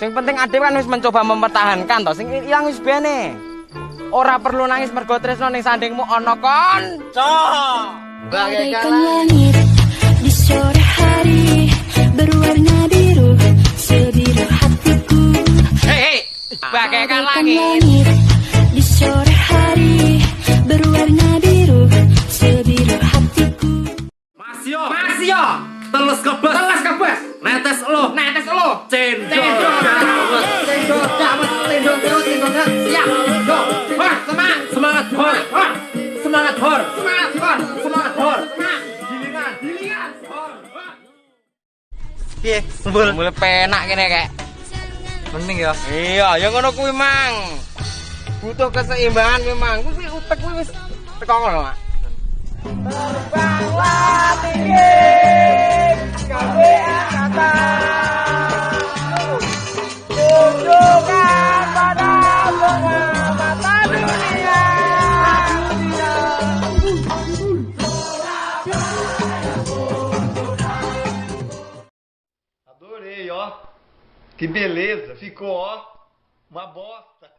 Sing penting Adep kan wis mencoba mempertahankan toh. Sing ilang wis bene. Ora perlu nangis mergo tresno ning sandingmu ana kanca. Bagaikan langit di sore hari berwarna biru sebiru hatiku. Hei, bagaikan langit di sore hari berwarna biru sebiru hatiku. Masio, Masio, teles kebes, teles kebes, netes lo, cendol dawet, siap, go, hor, semangat, semangat hor, semangat hor, semangat, hor, semangat hor, semangat, gilingan, hor. Piye? Kumpul. mulai penak kene kayak. Penting ya. Iya, ya ngono kuwi mang. Butuh keseimbangan memang. Kuwi utek kuwi wis teko ngono, Mak. Terbanglah tinggi, gawe angkatan. Tunjukkan pada pengamatan dunia. Adorei, ó. Que beleza. Ficou, ó, uma bosta.